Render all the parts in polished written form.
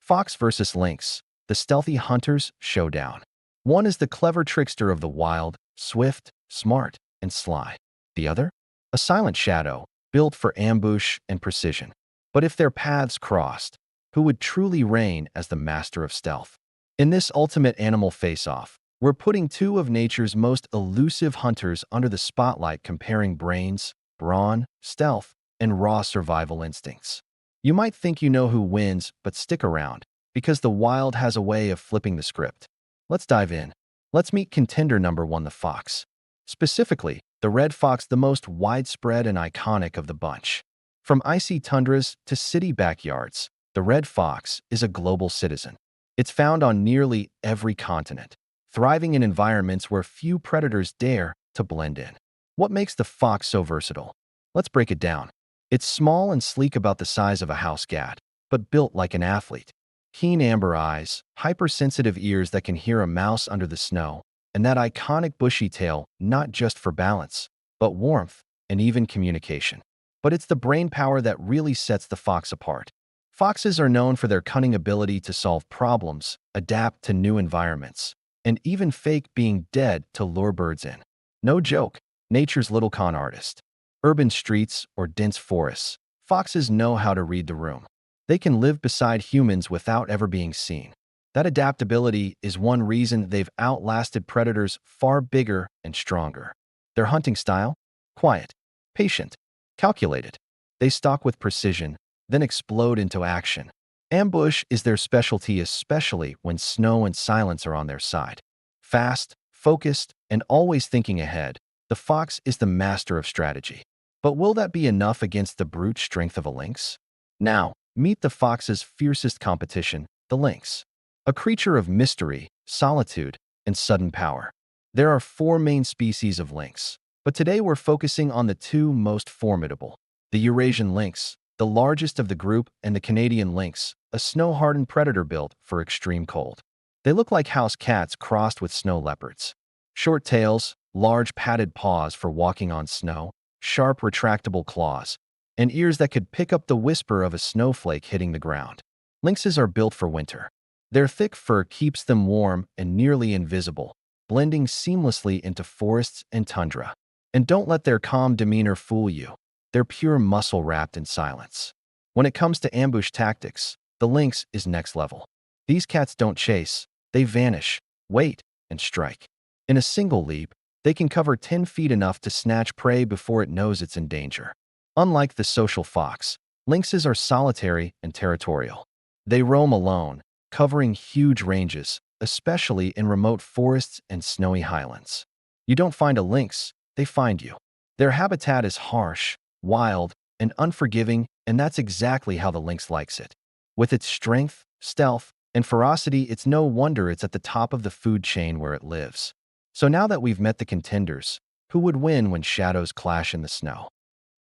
Fox versus Lynx, the stealthy hunters showdown. One is the clever trickster of the wild, swift, smart, and sly. The other? A silent shadow, built for ambush and precision. But if their paths crossed, who would truly reign as the master of stealth? In this ultimate animal face-off, we're putting two of nature's most elusive hunters under the spotlight, comparing brains, brawn, stealth, and raw survival instincts. You might think you know who wins, but stick around, because the wild has a way of flipping the script. Let's dive in. Let's meet contender number one, the fox. Specifically, the red fox, the most widespread and iconic of the bunch. From icy tundras to city backyards, the red fox is a global citizen. It's found on nearly every continent, thriving in environments where few predators dare to blend in. What makes the fox so versatile? Let's break it down. It's small and sleek, about the size of a house cat, but built like an athlete. Keen amber eyes, hypersensitive ears that can hear a mouse under the snow, and that iconic bushy tail, not just for balance, but warmth and even communication. But it's the brain power that really sets the fox apart. Foxes are known for their cunning ability to solve problems, adapt to new environments, and even fake being dead to lure birds in. No joke, nature's little con artist. Urban streets or dense forests, foxes know how to read the room. They can live beside humans without ever being seen. That adaptability is one reason they've outlasted predators far bigger and stronger. Their hunting style? Quiet, patient, calculated. They stalk with precision, then explode into action. Ambush is their specialty, especially when snow and silence are on their side. Fast, focused, and always thinking ahead, the fox is the master of strategy. But will that be enough against the brute strength of a lynx? Now, meet the fox's fiercest competition, the lynx. A creature of mystery, solitude, and sudden power. There are four main species of lynx, but today we're focusing on the two most formidable. The Eurasian lynx, the largest of the group, and the Canadian lynx, a snow-hardened predator built for extreme cold. They look like house cats crossed with snow leopards. Short tails, large padded paws for walking on snow, sharp retractable claws, and ears that could pick up the whisper of a snowflake hitting the ground. Lynxes are built for winter. Their thick fur keeps them warm and nearly invisible, blending seamlessly into forests and tundra. And don't let their calm demeanor fool you. They're pure muscle wrapped in silence. When it comes to ambush tactics, the lynx is next level. These cats don't chase, they vanish, wait, and strike. In a single leap, they can cover 10 feet, enough to snatch prey before it knows it's in danger. Unlike the social fox, lynxes are solitary and territorial. They roam alone, covering huge ranges, especially in remote forests and snowy highlands. You don't find a lynx, they find you. Their habitat is harsh, wild, and unforgiving, and that's exactly how the lynx likes it. With its strength, stealth, and ferocity, it's no wonder it's at the top of the food chain where it lives. So now that we've met the contenders, who would win when shadows clash in the snow?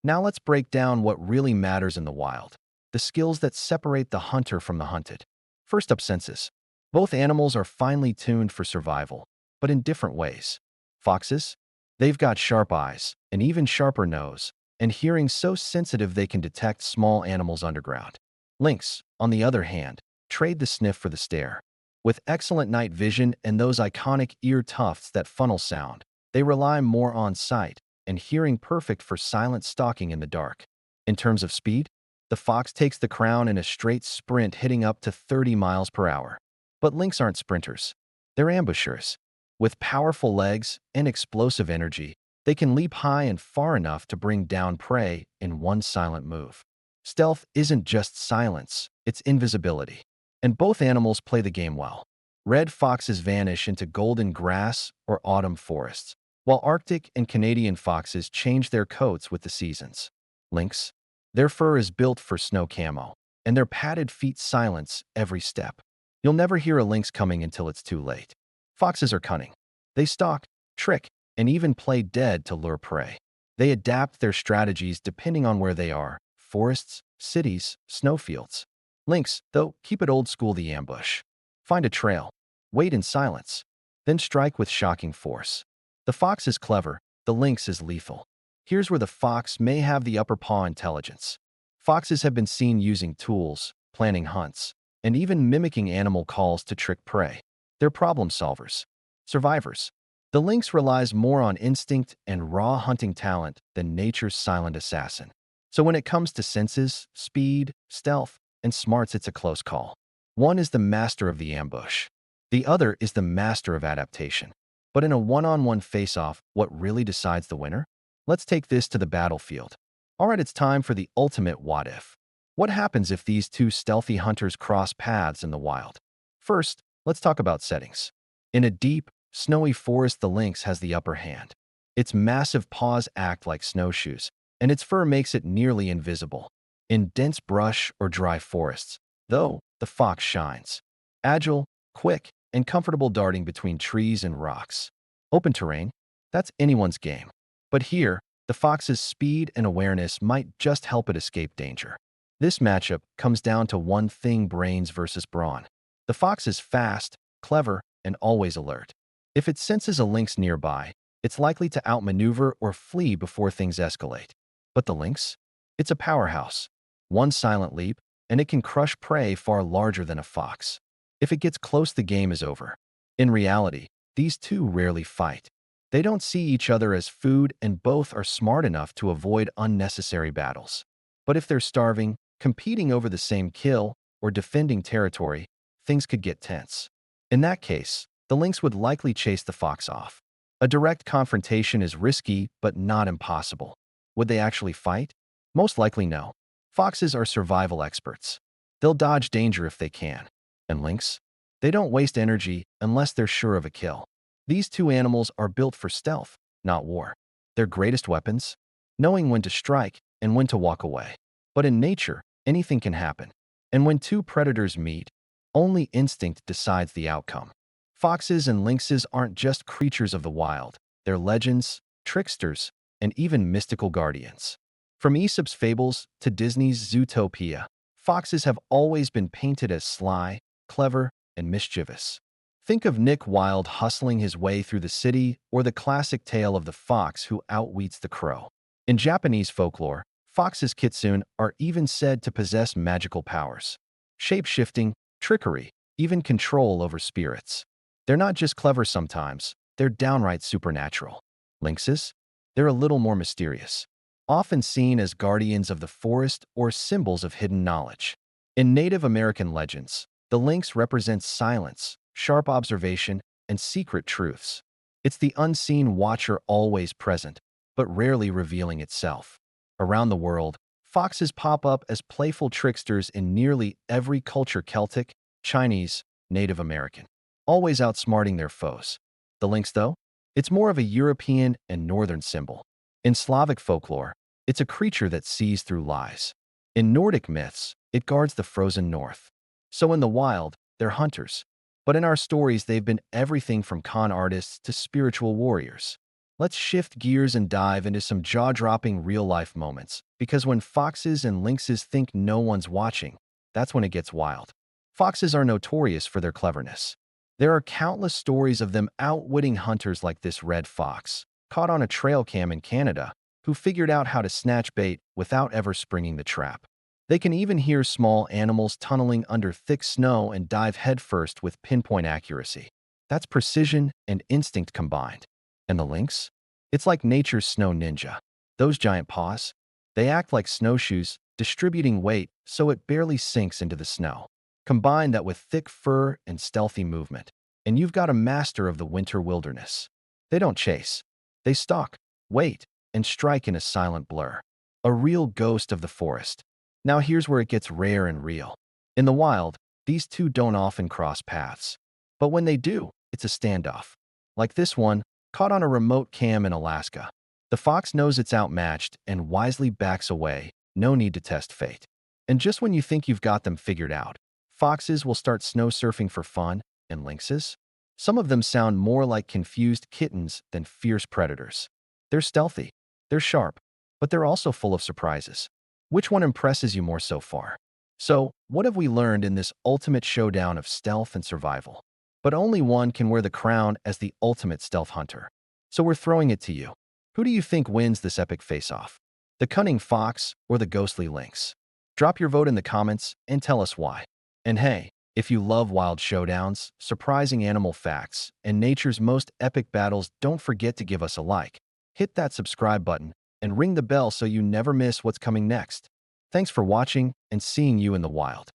Now let's break down what really matters in the wild, the skills that separate the hunter from the hunted. First up, senses. Both animals are finely tuned for survival, but in different ways. Foxes? They've got sharp eyes, an even sharper nose, and hearing so sensitive they can detect small animals underground. Lynx, on the other hand, trade the sniff for the stare. With excellent night vision and those iconic ear tufts that funnel sound, they rely more on sight and hearing, perfect for silent stalking in the dark. In terms of speed, the fox takes the crown in a straight sprint, hitting up to 30 miles per hour. But lynx aren't sprinters. They're ambushers. With powerful legs and explosive energy, they can leap high and far enough to bring down prey in one silent move. Stealth isn't just silence, it's invisibility. And both animals play the game well. Red foxes vanish into golden grass or autumn forests, while Arctic and Canadian foxes change their coats with the seasons. Lynx? Their fur is built for snow camo, and their padded feet silence every step. You'll never hear a lynx coming until it's too late. Foxes are cunning. They stalk, trick, and even play dead to lure prey. They adapt their strategies depending on where they are: forests, cities, snowfields. Lynx, though, keep it old school: the ambush. Find a trail, wait in silence, then strike with shocking force. The fox is clever, the lynx is lethal. Here's where the fox may have the upper paw: intelligence. Foxes have been seen using tools, planning hunts, and even mimicking animal calls to trick prey. They're problem solvers. Survivors. The lynx relies more on instinct and raw hunting talent than nature's silent assassin. So when it comes to senses, speed, stealth, and smarts, it's a close call. One is the master of the ambush. The other is the master of adaptation. But in a one-on-one face-off, what really decides the winner? Let's take this to the battlefield. All right, it's time for the ultimate what-if. What happens if these two stealthy hunters cross paths in the wild? First, let's talk about settings. In a deep, snowy forest, the lynx has the upper hand. Its massive paws act like snowshoes, and its fur makes it nearly invisible. In dense brush or dry forests, though, the fox shines. Agile, quick, and comfortable darting between trees and rocks. Open terrain? That's anyone's game. But here, the fox's speed and awareness might just help it escape danger. This matchup comes down to one thing: brains versus brawn. The fox is fast, clever, and always alert. If it senses a lynx nearby, it's likely to outmaneuver or flee before things escalate. But the lynx? It's a powerhouse. One silent leap, and it can crush prey far larger than a fox. If it gets close, the game is over. In reality, these two rarely fight. They don't see each other as food, and both are smart enough to avoid unnecessary battles. But if they're starving, competing over the same kill, or defending territory, things could get tense. In that case, the lynx would likely chase the fox off. A direct confrontation is risky, but not impossible. Would they actually fight? Most likely no. Foxes are survival experts. They'll dodge danger if they can. And lynx? They don't waste energy unless they're sure of a kill. These two animals are built for stealth, not war. Their greatest weapons? Knowing when to strike and when to walk away. But in nature, anything can happen. And when two predators meet, only instinct decides the outcome. Foxes and lynxes aren't just creatures of the wild. They're legends, tricksters, and even mystical guardians. From Aesop's fables to Disney's Zootopia, foxes have always been painted as sly, clever, and mischievous. Think of Nick Wilde hustling his way through the city, or the classic tale of the fox who outwits the crow. In Japanese folklore, foxes kitsune are even said to possess magical powers. Shape-shifting, trickery, even control over spirits. They're not just clever sometimes, they're downright supernatural. Lynxes? They're a little more mysterious. Often seen as guardians of the forest or symbols of hidden knowledge. In Native American legends, the lynx represents silence, sharp observation, and secret truths. It's the unseen watcher, always present, but rarely revealing itself. Around the world, foxes pop up as playful tricksters in nearly every culture: Celtic, Chinese, Native American, always outsmarting their foes. The lynx, though? It's more of a European and Northern symbol. In Slavic folklore, it's a creature that sees through lies. In Nordic myths, it guards the frozen north. So in the wild, they're hunters. But in our stories, they've been everything from con artists to spiritual warriors. Let's shift gears and dive into some jaw-dropping real-life moments, because when foxes and lynxes think no one's watching, that's when it gets wild. Foxes are notorious for their cleverness. There are countless stories of them outwitting hunters, like this red fox, caught on a trail cam in Canada, who figured out how to snatch bait without ever springing the trap. They can even hear small animals tunneling under thick snow and dive headfirst with pinpoint accuracy. That's precision and instinct combined. And the lynx? It's like nature's snow ninja. Those giant paws? They act like snowshoes, distributing weight so it barely sinks into the snow. Combine that with thick fur and stealthy movement, and you've got a master of the winter wilderness. They don't chase. They stalk, wait, and strike in a silent blur. A real ghost of the forest. Now here's where it gets rare and real. In the wild, these two don't often cross paths. But when they do, it's a standoff. Like this one, caught on a remote cam in Alaska. The fox knows it's outmatched and wisely backs away, no need to test fate. And just when you think you've got them figured out, foxes will start snow surfing for fun, and lynxes? Some of them sound more like confused kittens than fierce predators. They're stealthy, they're sharp, but they're also full of surprises. Which one impresses you more so far? So, what have we learned in this ultimate showdown of stealth and survival? But only one can wear the crown as the ultimate stealth hunter. So we're throwing it to you. Who do you think wins this epic face-off? The cunning fox or the ghostly lynx? Drop your vote in the comments and tell us why. And hey, If you love wild showdowns, surprising animal facts, and nature's most epic battles, don't forget to give us a like. Hit that subscribe button and ring the bell so you never miss what's coming next. Thanks for watching and seeing you in the wild.